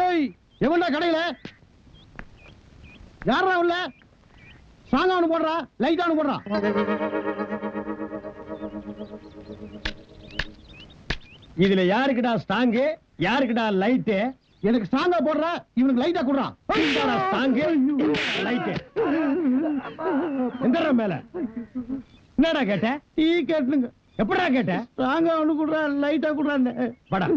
ஏய் எவன்டா கடையில யாரா உள்ள சாங்கானு போடுறா லைட்டானு போடுறா இதுல யாருக்குடா ஸ்டாங்கு யாருக்குடா லைட்டு எனக்கு ஸ்டாங்கா போடுறா இவனுக்கு லைட்டா குடுறான் ஸ்டாங்கு லைட்டு எங்கடா மேல என்னடா கேட்ட டீ கேட்டுங்க எப்படா கேட்ட ஸ்டாங்கா ஒண்ணு குடுறா லைட்டா குடுறான்னு படா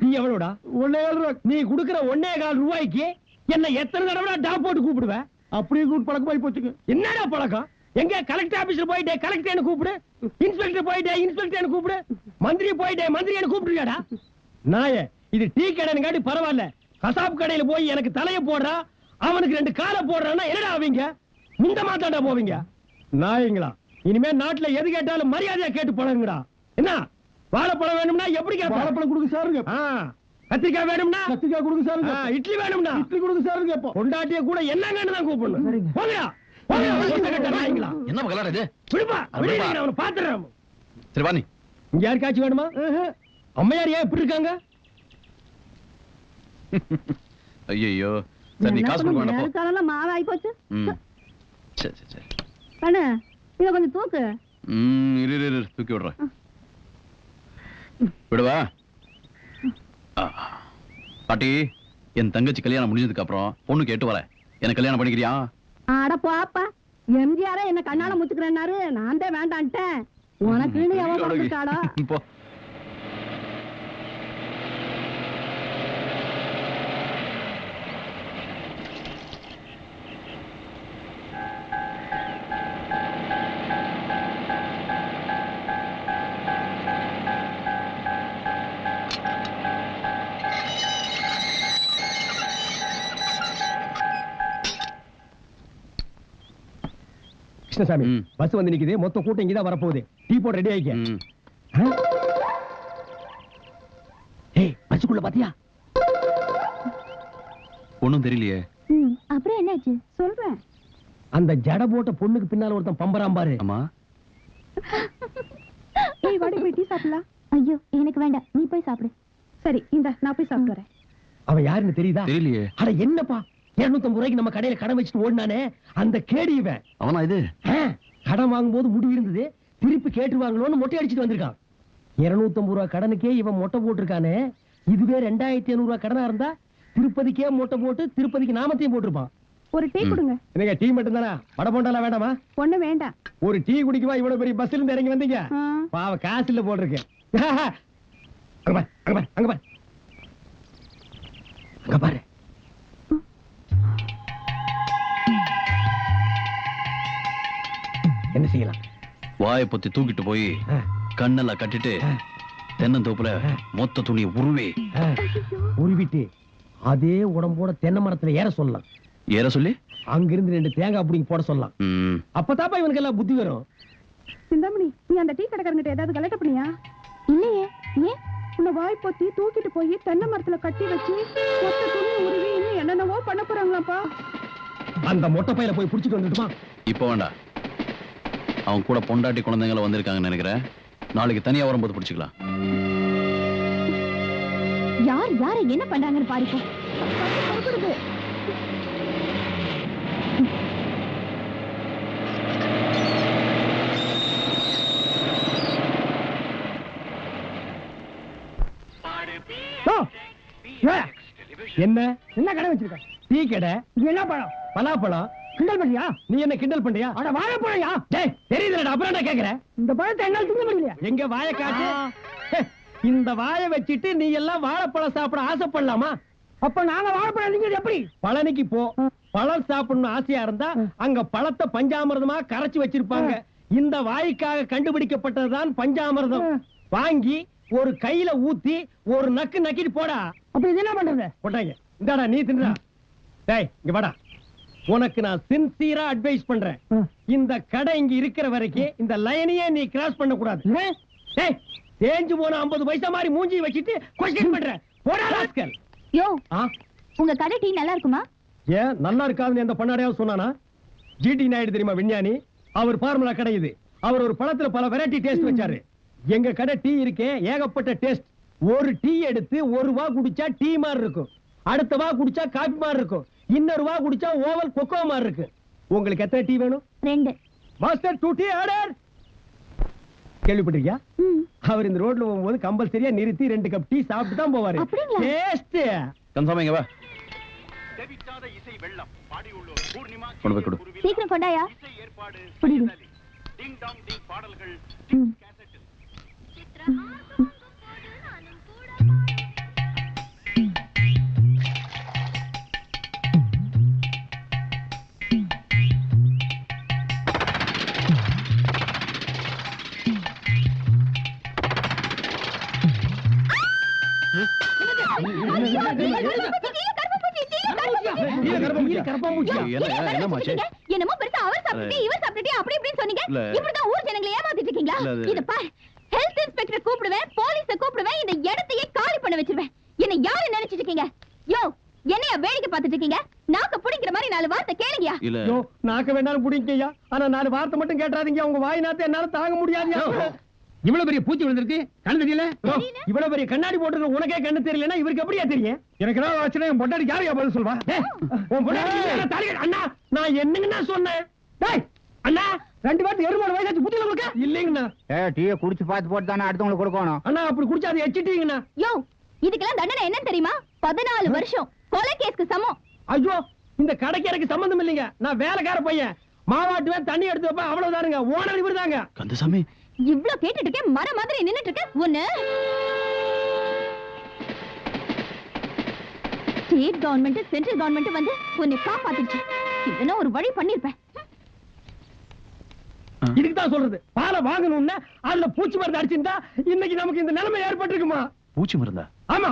நீ எவ்வளவுடா 1.5 ரூபா நீ குடுக்குற 1.25 ரூபாய்க்கு என்ன எத்தனை தடவை டாப் போட்டு கூப்பிடுவ அப்படியே கூப்பிட்டு பழக்கமாயி போச்சுங்க என்னடா பழக்கம் எங்க கலெக்டர் ஆபீஸ்ல போயிட்டே கலெக்டர் கூப்பிடு இன்ஸ்பெக்டர் போயிட்டே இன்ஸ்பெக்டர் கூப்பிடு மந்திரி போயிட்டே மந்திரியை கூப்பிடுறியாடா நாயே இது டீ கடைன்னு பரவாயில்ல கசாப் கடையில போய் எனக்கு தலைய போடுறா அவனுக்கு 2 காலை போடுறான்னா என்னடா ஆவீங்க முந்த மாத்தாண்டா போவீங்க நாயங்களா இனிமே நாட்டுல எது கேட்டாலும் மரியாதையா கேட்டு பழகுங்கடா என்ன வாழைப்பழம் வேணும்னா எப்படி வாழைப்பழம் கொடுங்க சாருங்க கத்திரிக்காய் வேணும்னா கத்திரிக்காய் கொடுங்க சாருங்க இட்லி வேணும்னா இட்லி கொடுங்க சாருங்க இப்போ கொண்டாட்டிய கூட என்னங்கன்னு தான் கூப்பிடணும் போங்கடா என்ன மகளா இது விடுப்பா அவனை பாத்துறேன் சரி வாணி இங்க யாருக்காச்சும் வேணுமா அம்மையார் ஏன் இப்படி இருக்காங்க ஐயோ சரி நீ காசு கொடுக்க வேண்டாம் காலெல்லாம் மாவாய் போச்சு சரி சரி சரி கண்ணு இத கொஞ்சம் தூக்கு இரு தூக்கி விடுறேன் விடுவா பாட்டி என் தங்கச்சி கல்யாணம் முடிஞ்சதுக்கு அப்புறம் பொண்ணு கேட்டு வரேன் என்ன கல்யாணம் பண்ணிக்கிறியா அட போப்பா எம்ஜிஆர என்ன கண்ணால முச்சுக்கிறேன்னாரு நான் தான் வேண்டான்ட்டேன் உனக்குன்னு எவன் கொடுத்தாடோ போ கிருஷ்ணசாமி பஸ் வந்து நிக்குது மொத்த கூட்டம் இங்கதான் வரப்போகுது டீ போட ரெடி ஆயிக்க ஏய் பஸ்ஸுக்குள்ள பாத்தியா ஒண்ணும் தெரியலையே அப்புறம் என்னாச்சு சொல்றேன் அந்த ஜட போட்ட பொண்ணுக்கு பின்னால ஒருத்தன் பம்பராம் பாரு அம்மா ஏய் வாடி போய் டீ சாப்பிடலாம் ஐயோ எனக்கு வேண்டாம் நீ போய் சாப்பிடு சரி இந்த நான் போய் சாப்பிட்டு வரேன் அவன் யாருன்னு தெரியுதா தெரியலையே அட என்னப்பா 250 ரூபாய்க்கு நம்ம கடையில கடன் வச்சுட்டு ஓடினானே அந்த கேடி இவன் அவனா இது கடன் வாங்கும்போது முடி இருந்தது திருப்பி கேட்டுருவாங்களோன்னு மொட்டை அடிச்சுட்டு வந்திருக்கான் 250 ரூபாய் கடனுக்கே இவன் மொட்டை போட்டிருக்கானே இதுவே 2500 ரூபாய் கடனா இருந்தா திருப்பதிக்கே மொட்டை போட்டு திருப்பதிக்கு நாமத்தையும் போட்டிருப்பான் ஒரு டீ கொடுங்க என்னங்க டீ மட்டும் தானா வடை போண்டாலாம் வேண்டாமா ஒண்ணு வேண்டாம் ஒரு டீ குடிக்குவா இவ்வளவு பெரிய பஸ்ல இருந்து இறங்கி வந்தீங்க பாவ காசு இல்ல போட்டிருக்கேன் அங்க பாரு என்ன செய்யலாம் வாயை பொத்தி தூக்கிட்டு போய் கண்ணெல்லாம் கட்டிட்டு தென்னந்தோப்புல மொத்த துணியை உருவிட்டு அதே உடம்போட தென்னை மரத்துல ஏற சொல்லலாம் ஏற சொல்லி அங்கிருந்து 2 தேங்காய் பிடிங்கி போட சொல்லலாம் அப்பதாப்பா இவனுக்கு எல்லாம் புத்தி வரும் சிந்தாமணி நீ அந்த டீ கடைக்காரங்கிட்ட ஏதாவது கலெக்ட் பண்ணியா இல்லையே ஏன் உன்னை வாய் பொத்தி தூக்கிட்டு போய் தென்னை மரத்துல கட்டி வச்சு மொத்த துணி உருவி இன்னும் என்னென்னவோ பண்ண போறாங்களாப்பா அந்த மொட்டை பையில போய் புடிச்சிட்டு வந்துட்டுமா இப்ப வேண்டாம் அவன் கூட பொண்டாட்டி குழந்தைங்கள வந்திருக்காங்கன்னு நினைக்கிறேன் நாளைக்கு தனியா வரும்போது பிடிச்சுக்கலாம் யார் யார என்ன பண்றாங்கன்னு பாருங்க என்ன என்ன கடை வச்சிருக்க டீ கடை என்ன பழம் பலாப்பழம் கிண்டல் பண்றியா நீ என்ன கிண்டல் பண்றியா அட வாழைப்பழம்யா டேய் தெரியுதுடா அப்புறம் நான் கேக்குறேன் இந்த பழத்தை என்னால திங்க முடியல எங்க வாயை காட்டு இந்த வாயை வச்சிட்டு நீ எல்லாம் வாழைப்பழம் சாப்பிட ஆசைப்படலாமா அப்ப நாங்க வாழைப்பழம் திங்கிறது எப்படி பழனிக்கு போ பழம் சாப்பிடணும் ஆசையா இருந்தா அங்க பழத்தை பஞ்சாமிர்தமா கரைச்சு வச்சிருப்பாங்க இந்த வாய்க்காக கண்டுபிடிக்கப்பட்டதுதான் பஞ்சாமிர்தம் வாங்கி ஒரு கையில ஊத்தி ஒரு நக்கு நக்கிட்டு போடா அப்ப இது என்ன பண்றது போட்டாங்க இந்தாடா நீ தின்றா டேய் இங்க வாடா உனக்கு நான் சின்சியரா அட்வைஸ் பண்றேன் இந்த கடை இங்க இருக்கிற வரைக்கும் இந்த லைனையே நீ கிராஸ் பண்ண கூடாது டேய் தேஞ்சு போன 50 பைசா மாதிரி மூஞ்சி வச்சிட்டு கொஸ்டின் பண்ற போடா ராஸ்கல் யோ உங்க கடை டீ நல்லா இருக்குமா ஏன் நல்லா இருக்காதுன்னு எந்த பண்ணாடையாவது சொன்னானா ஜிடி நாயுடு தெரியுமா விஞ்ஞானி அவர் ஃபார்முலா கடை இது அவர் ஒரு பழத்துல பல வெரைட்டி டேஸ்ட் வச்சாரு எங்க கடை டீ இருக்கே ஏகப்பட்ட டேஸ்ட் ஒரு டீ எடுத்து 1 ரூபா குடிச்சா டீ மாதிரி இருக்கும் அடுத்த வா குடிச்சா காபி மாதிரி இருக்கும், இன்னொரு வா குடிச்சா ஓவல் கொக்கோ மாதிரி இருக்கு. உங்களுக்கு எத்தனை டீ வேணும்? 2. Master 2 tea order. கேள்விப்பட்டிருக்கியா? அவர் இந்த ரோட்ல போகும்போது கம்பல்சரியா நிறுத்தி 2 கப் டீ சாப்பிட்டு தான் போவாரு. அப்படிங்களா? டேஸ்ட். கன்ஃபார்ம் இங்க வா. கொண்டு போய் கொடு. சீக்கிரம் கொண்டாயா. புடிடு. என்னமாச்சு? என்னமோ பெருசா அவர் சாப்பிட்டு இவர் சாப்பிட்டு அப்படி இப்படின்னு சொன்னீங்க. இல்ல. இப்படிதான் ஊர் ஜனங்களை ஏமாத்திட்டு இருக்கீங்களா? இல்ல, அது- இத பார், ஹெல்த் இன்ஸ்பெக்டர் கூப்பிடுவேன், போலீஸ கூப்பிடுவேன், இந்த இடத்தையே காலி பண்ண வச்சிருவேன். என்ன யாரு நினைச்சிட்டு இருக்கீங்க? யோ, என்னைய வேடிக்கை பார்த்துட்டு இருக்கீங்க? நாக்க புடிக்கிற மாதிரி 4 வார்த்தை கேளுங்கயா. இல்ல யோ, நாக்க வேணாலும் புடிங்கய்யா, ஆனா 4 வார்த்தை மட்டும் கேட்றாதீங்க. உங்க வாய் நாத்த என்னால தாங்க முடியாதுயா. இவ்வளவு பெரிய பூச்சி விழுந்திருக்கு, கண்ணு தெரியல. யோ, இவ்வளவு பெரிய கண்ணாடி போட்டுருக்க உனக்கே கண்ணு தெரியலன்னா இவருக்கு எப்படியா தெரியும்? எனக்கு ஏதாவது ஆச்சுன்னா என் பொண்டாட்டி யாரையா பதில் சொல்வா? டேய், உன் பொண்டாட்டி மேல தாலி கட்டு. அண்ணா, நான் என்னங்கண்ணா சொன்னேன்? டேய், அண்ணா, 2 வாரத்துக்கு எருமாடு வயசாச்சு புத்தியில கொடுக்க இல்லைங்கண்ணா. டீயை குடிச்சு பார்த்து போட்டு தானே அடுத்தவங்களுக்கு கொடுக்கணும். அண்ணா, அப்படி குடிச்சா அதை எச்சிட்டீங்கண்ணா. யோ, இதுக்கெல்லாம் தண்டனை என்ன தெரியுமா? 14 வருஷம் கொலை கேஸ்க்கு சமம். ஐயோ, இந்த கடைக்கு எனக்கு சம்பந்தம் இல்லைங்க. நான் வேலைக்கார பையன், மாவாட்டுவேன், தண்ணி எடுத்து வைப்பேன், அவ்வளவுதானுங்க. ஓனர் இவர்தாங்க. கந்தசாமி, இவ்ளோ கேட்டுட்டு இருக்கேன், மர மாதிரி நின்னுட்டு இருக்க. ஒண்ணு ஸ்டேட் கவர்மெண்ட் சென்ட்ரல் கவர்மெண்ட் வந்து உன்னை காப்பாத்திடுச்சு. இதெல்லாம் ஒரு வழி பண்ணிருப்பேன். இதுக்கு தான் சொல்றது, பாலை வாங்கணும்னா அதுல பூச்சி மருந்து அடிச்சிருந்தா இன்னைக்கு நமக்கு இந்த நிலைமை ஏற்பட்டிருக்குமா? பூச்சி மருந்தா? ஆமா,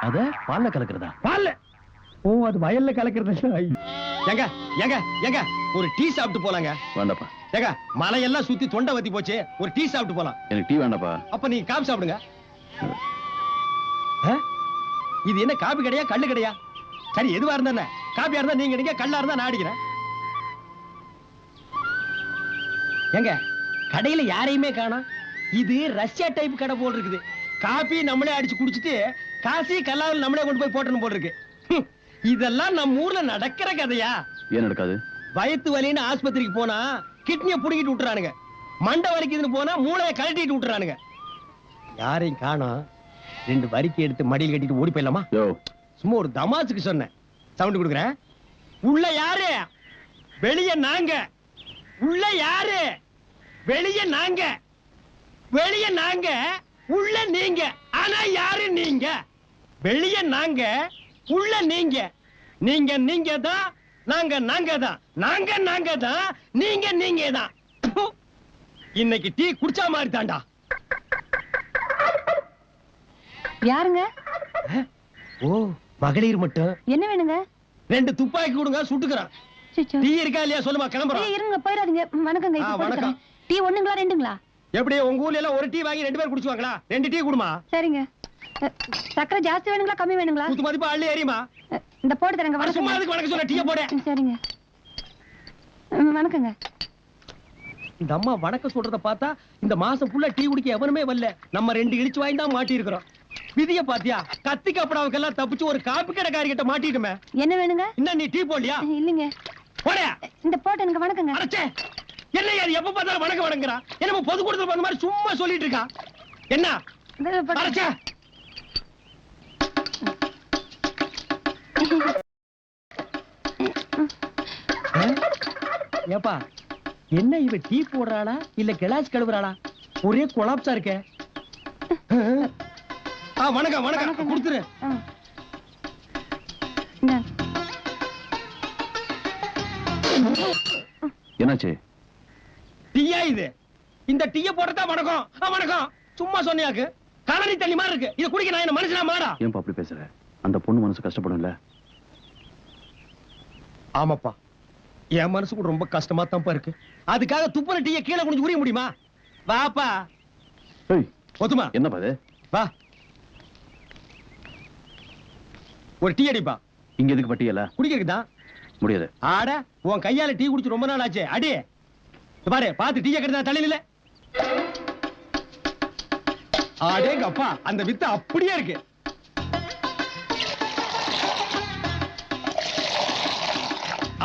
அத பால்ல கலக்குறதா? பால்ல. ஓ, அது வயல்ல கலக்கிறது. ஏங்க ஏங்க ஏங்க, ஒரு டீ சாப்பிட்டு போலாங்க. வேண்டாப்பா, ஏங்க, மலையெல்லாம் சுத்தி தொண்டை வத்தி போச்சு, ஒரு டீ சாப்பிட்டு போலாம். எனக்கு டீ வேண்டாப்பா. அப்ப நீங்க காபி சாப்பிடுங்க. ஆ? இது என்ன காபி கடையா கல்லு கடையா? சரி, எதுவா இருந்தா என்ன? காபியா இருந்தா நீங்க அடிங்க, கல்லா இருந்தா நான் அடிக்கிறேன். ஏங்க, கடையில யாரையுமே காணோம். இது ரஷ்யா டைப் கடை போல் இருக்குது. காபி நம்மளே அடிச்சு குடிச்சிட்டு காசி கல்லாவில் நம்மளே கொண்டு போய் போட்டணும் போல் இருக்கு. இதெல்லாம் நம்ம ஊர்ல நடக்கிற கதையா? ஏன் நடக்காது? வயித்து வலின்னு ஆஸ்பத்திரிக்கு போனா கிட்னியை புடுங்கிட்டு விட்டுறானுங்க, மண்டை வலிக்குதுன்னு போனா மூளையை கழட்டிட்டு விட்டுறானுங்க. யாரையும் காணோம். 2 வரிக்கை எடுத்து மடியில் கட்டிட்டு ஓடி போயிடலாமா? யோ, சும்மா ஒரு தமாசுக்கு சொன்னேன். சவுண்ட் கொடுக்குறேன். உள்ள யாரு? வெளிய நாங்க. உள்ள யாரு? வெளிய நாங்க. வெளிய நாங்க, உள்ள நீங்க. ஆனா யாரு நீங்க? வெளிய நாங்க, உள்ள நீங்க. நீங்க நீங்க தான், நாங்க நாங்க தான், நாங்க நாங்க தான், நீங்க நீங்க தான். இன்னைக்கு டீ குடிச்சா மாதிரி தாண்டா. யாருங்க? ஓ, மகளிர் மட்டும். என்ன வேணுங்க? 2 துப்பாக்கி கொடுங்க, சுட்டுக்கிறேன். டீ இருக்கா இல்லையா சொல்லுமா, கிளம்புறோம். இருங்க, போயிடாதீங்க. வணக்கங்க. ஆ, வணக்கம். டீ ஒண்ணுங்களா 2ங்களா? எப்படி உங்க ஊர்ல எல்லாம் ஒரு டீ வாங்கி 2 பேர் குடிச்சுவாங்களா? 2 டீ குடுமா. சரிங்க. சக்கரை ஜாஸ்தி வேணுங்களா கம்மி வேணுங்களா? குத்து மதிப்பா அள்ளி ஏறியுமா. இந்த போட்டு தரங்க. சும்மா வணக்கம். அதுக்கு வணக்கம் சொல்ல, டீயை போட. சரிங்க. வணக்கங்க. இந்த அம்மா வணக்கம் சொல்றத பார்த்தா இந்த மாசம் ஃபுல்லா டீ குடிக்க எவனுமே வரல. நம்ம 2 இடிச்சு வாங்கி தான் மாட்டி இருக்கிறோம். விதிய பாத்தியா? கத்தி கப்படாவுக்கெல்லாம் தப்பிச்சு ஒரு காப்பி கடைக்காரி கிட்ட மாட்டிட்டுமே. என்ன வேணுங்க? என்ன நீ டீ போடலையா? இல்லைங்க. போட. இந்த போட்டு எனக்கு வணக்கங்க. அடச்சே, என்ன யார் எப்ப பார்த்தாலும் வணக்கம் வணங்குறா? என்ன பொது கூட்டத்துல வந்த மாதிரி சும்மா சொல்லிட்டு இருக்கா? என்ன இந்த போட்டு- அடச்சே. ஏப்பா, என்ன இவ டீ போடுறாளா இல்ல கிளாஸ் கழுவுறாளா? ஒரே கொலாப்ஸா இருக்க. வணக்கம் வணக்கம், கொடுத்துரு. ஆ. இந்தா. என்னாச்சு? டீயா இது? இந்த டீய போடுறதா வணக்கம்? வணக்கம் சும்மா சொன்னியாக்கு. கலனி தண்ணி மாதிரி இருக்கு. இத குடிக்க நான் என்ன மனுஷனா மாடா? ஏன்பா அப்படி பேசுற? அந்த பொண்ணு மனசு கஷ்டப்படும்ல. ஆமாப்பா, என் மனசு கூட ரொம்ப கஷ்டமா தான்ப்பா இருக்கு. அதுக்காக துப்புற டீய கீழே குனிஞ்சு உரிய முடியுமா? வாப்பா. ஏய், ஒத்துமா? என்னப்பா இது? வா, ஒரு டீ அடிப்பா. இங்க எதுக்கு பட்டியல? குடிக்கிறதுதான். முடியாது. ஆட, உன் கையால டீ குடிச்சு ரொம்ப நாள் ஆச்சு. அடி. இத பாரு, பாத்து டீய கெடுத்தா தள்ளில. ஆடேங்க அப்பா, அந்த வித்து அப்படியே இருக்கு.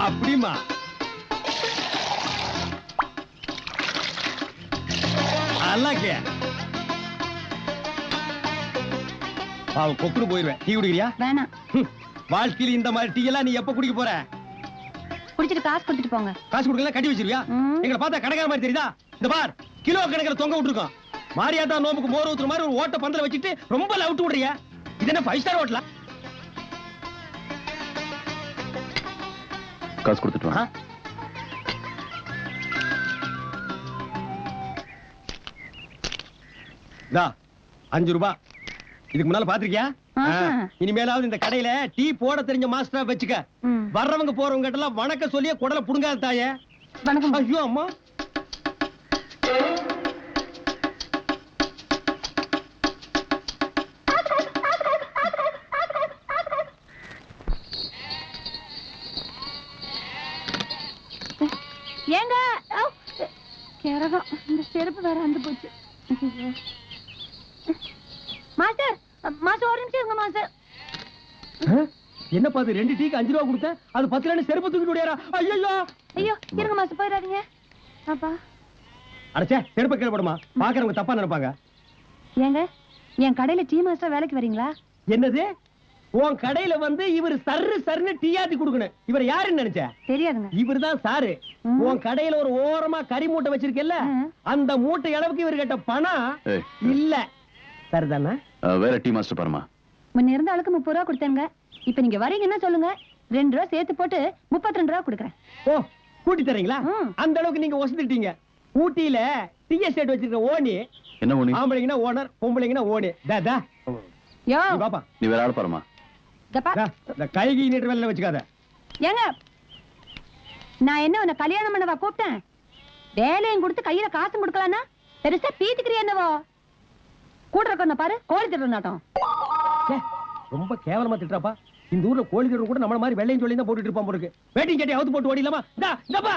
அப்படிமா அல்லாக்கே பாவம் கொக்குன்னு போயிருவேன். டீ குடிக்கிறியா? வேணாம். வாழ்க்கையில இந்த மாதிரி டீ எல்லாம் நீ எப்ப குடிக்க போற? குடிச்சிட்டு காசு கொடுத்துட்டு போங்க. காசு கொடுக்கல கட்டி வச்சிருவியா? ம். எங்களை பார்த்தா கடைக்கார மாதிரி தெரியுதா? இந்த பார் கிலோ கணக்கில் தொங்க விட்டுருக்கோம். மாரியாத்தா நோம்புக்கு மோர் ஊத்துற மாதிரி ஒரு ஓட்ட பந்தல வச்சுட்டு ரொம்ப லவுட்டு விடுறியா? இது என்ன 5 ஸ்டார் ஹோட்டலா? காசு கொடுத்துட்டு வா. இதா 5 ரூபாய். இதுக்கு முன்னால பாத்திருக்கியா? ஆஹா. இனிமேலாவது இந்த கடையில டீ போட தெரிஞ்ச மாஸ்டரா வச்சுக்க. ம். வர்றவங்க போறவங்க கிட்ட எல்லாம் வணக்கம் சொல்லியே குடல புடுங்காத தாயே. வணக்கம். ஐயோ அம்மா. ஏங்க கேரகம் இந்த செருப்பு வேற வந்து போச்சு. மாஸ்டர் மாஸ்டர் ஒரு நிமிஷம் இருங்க மாஸ்டர். என்ன பாத்து 2 டீக்கு 5 ரூபாய் கொடுத்த அது 10 ரூபாய் செருப்பு தூக்கிட்டு ஓடியாரா? ஐயோ ஐயோ இருங்க மாஸ்டர் போயிடாதீங்க. அப்பா அடச்சே செருப்பு கீழ போடுமா. பாக்குறவங்க தப்பா நினைப்பாங்க. ஏங்க என் கடையில டீ மாஸ்டர் வேலைக்கு வரீங்களா? என்னது? உன் கடையில வந்து இவர் சர்னு டீ ஆத்தி கொடுக்கணும். இவர் யாருன்னு நினைச்ச? தெரியாதுங்க. இவர்தான் சாரு. ம். உன் கடையில ஒரு ஓரமா கறி மூட்டை வச்சிருக்கல, ம். அந்த மூட்டை அளவுக்கு இவர் கிட்ட பணம் ஏய், இல்ல. சரிதானே? வேற டீ மாஸ்டர் பாருமா. முன்ன இருந்த ஆளுக்கு 30 ரூபா கொடுத்தேங்க. இப்ப நீங்க வரீங்கன்னா சொல்லுங்க, 2 ரூபா சேர்த்து போட்டு 32 ரூபா கொடுக்குறேன். ஓ கூட்டி தரீங்களா? ம். அந்த அளவுக்கு நீங்க வசதிட்டீங்க. ஊட்டியில டீ எஸ்டேட் வச்சிருக்க ஓனி. என்ன ஒண்ணு? ஆம்பளைங்கன்னா ஓனர், பொம்பளைங்கன்னா ஓனி. டா யோ நீ பாப்பா. நீ வேற ஆள் பாருமா. தப்பா இந்த கைகி நீட்டு வேலை வச்சுக்காத. ஏங்க நான் என்ன உன்னை கல்யாணம் பண்ணவா கூப்பிட்டேன்? வேலையும் கொடுத்து கையில காசும் கொடுக்கலன்னா பெருசா பீத்துக்கிறியா என்னவோ? கூட இருக்க பாரு கோழி திட்டு நாட்டம். ச்சே, ரொம்ப கேவலமா திட்டுறாப்பா. இந்த ஊர்ல கோழி திட்டு கூட நம்மள மாதிரி வெள்ளையும் சொல்லி தான் போட்டுட்டு இருப்பான் போருக்கு. வேட்டிங் கேட்டி அவுத்து போட்டு ஓடிலாமா? இந்தாப்பா.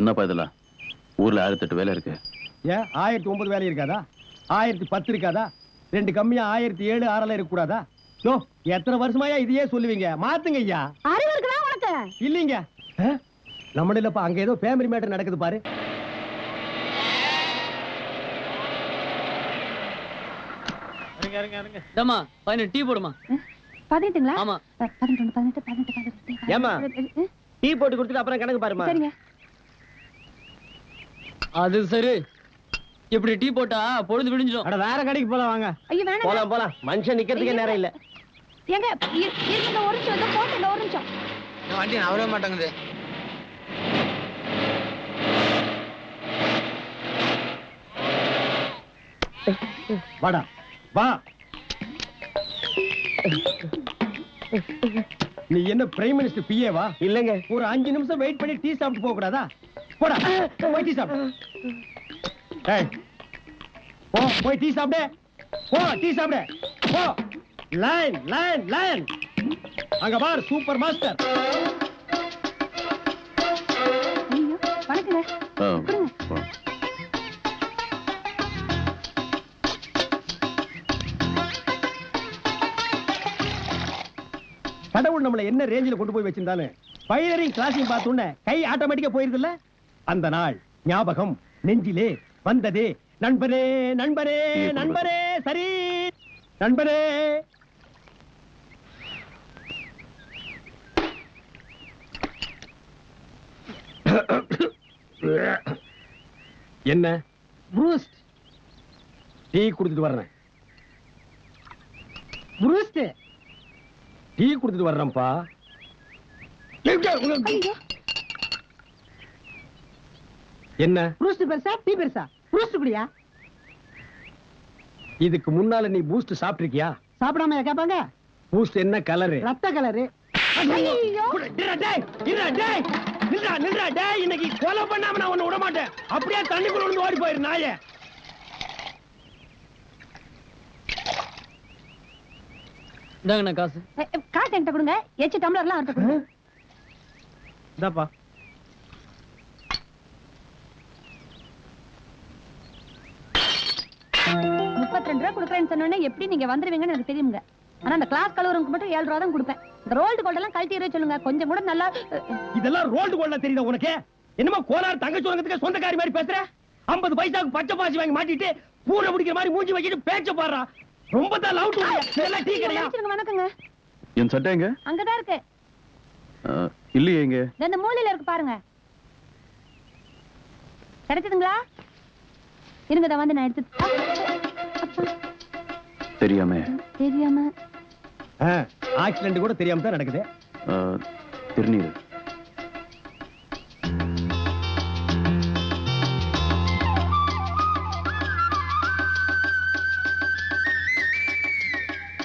என்னப்பா இதெல்லாம்? ஊர்ல 1008 வேலை இருக்கு. ஏன் 1009 வேலை இருக்காதா? 1010 இருக்காதா? 2 கம்மியா 1007 6 இருக்க கூடாதா? யோ எத்தனை வருஷமாயா இதையே சொல்லுவீங்க? மாத்துங்க ஐயா. அறிவு இருக்குதா உனக்கு? இல்லீங்க. நம்ம இல்லப்பா, அங்க ஏதோ ஃபேமிலி மேட்டர் நடக்குது பாரு. டமா பையன் டீ போடுமா. 18ங்களா? ஆமா. 11 18 18 18. ஏம்மா? டீ போட்டு கொடுத்துட்டு அப்புறம் கணக்கு பாருமா. சரிங்க. அது சரி. இப்படி டீ போட்டா பொழுது விடிஞ்சிடும். அட வேற கடைக்கு போலாம் வாங்க. ஐயோ வேணாம். போலாம். மனுஷன் நிக்கிறதுக்கே நேரம் இல்ல. ஏங்க இருங்க ஒரு நிமிஷம் இதோ போட்டு ஒரு நிமிஷம். வண்டி நவரவே மாட்டேங்குது. வாடா வா. நீ என்ன பிரைம் மினிஸ்டர் பிஏ வா? இல்லங்க. ஒரு 5 நிமிஷம் வெயிட் பண்ணி டீ சாப்பிட்டு போக கூடாதா? போடா போய் டீ சாப்பிடு. ஏய் போ போய் டீ சாப்பிடு. போ டீ சாப்பிடு. போ. லைன். அங்க பார் சூப்பர் மாஸ்டர். ஐயோ வணக்கங்க. போலாம். கடவுள் நம்மள என்ன ரேஞ்சில கொண்டு போய் வச்சிருந்தாலும் பைலரிங் கிளாஸையும் பார்த்தோன்னே கை ஆட்டோமேட்டிக்கா போயிருதுல்ல. அந்த நாள் ஞாபகம் நெஞ்சிலே வந்ததே. நண்பரே நண்பரே நண்பரே சரி நண்பரே. என்ன ப்ரூஸ்ட் டீ குடிச்சிட்டு வர்றேன். ப்ரூஸ்ட் டீ குடிச்சிட்டு வர்றேன்ப்பா. என்ன ப்ரூஸ்ட் பெருசா டீ பெருசா? ப்ரூஸ்ட் குடியா. இதுக்கு முன்னால நீ பூஸ்ட் சாப்பிட்டிருக்கியா? சாப்பிடாம கேட்பாங்க. பூஸ்ட் என்ன கலரு? ரத்த கலரு. இன்னைக்கு கொலை பண்ணாம நான் உன்னை விட மாட்டேன். அப்படியே தண்ணிக்குள்ள விழுந்து ஓடி போயிரு நாயே. இந்தாங்கண்ணா காசு. காசு என்கிட்ட கொடுங்க. எச்சு டம்ளர்லாம் அவர்கிட்ட கொடுங்க. இந்தாப்பா. $32 கொடுக்குறேன்னு சொன்னோன்னே எப்படி நீங்க வந்துருவீங்கன்னு எனக்கு தெரியுங்க. ஆனா அந்த கிளாஸ் கலவருக்கு மட்டும் 7 ரூபா தான் கொடுப்பேன். இந்த ரோல்டு கோல்ட் எல்லாம் கழட்டி எறிய சொல்லுங்க. கொஞ்சம் கூட நல்லா இதெல்லாம் ரோல்டு கோல்டா தெரியுதா உனக்கு? என்னமோ கோலார் தங்க சுரங்கத்துக்கு சொந்தக்காரி மாதிரி பேசுற. 50 பைசாவுக்கு பச்சை பாசி வாங்கி மாட்டிட்டு பூனை பிடிக்கிற மாதிரி மூஞ்சி வச்சிட்டு பேச்ச பாடுறா. ரொம்ப தான் லவ் டு. இதெல்லாம் டீ கடையா? வணக்கங்க. என் சட்டை எங்க? அங்கதான் இருக்கு. இல்லையே எங்க? இந்த மூலையில இருக்கு பாருங்க. கிடைச்சதுங்களா? இருங்க தான் வந்து நான் எடுத்து. தெரியாம ஆக்சிடென்ட் கூட தெரியாம தான் நடக்குது. திருநீர்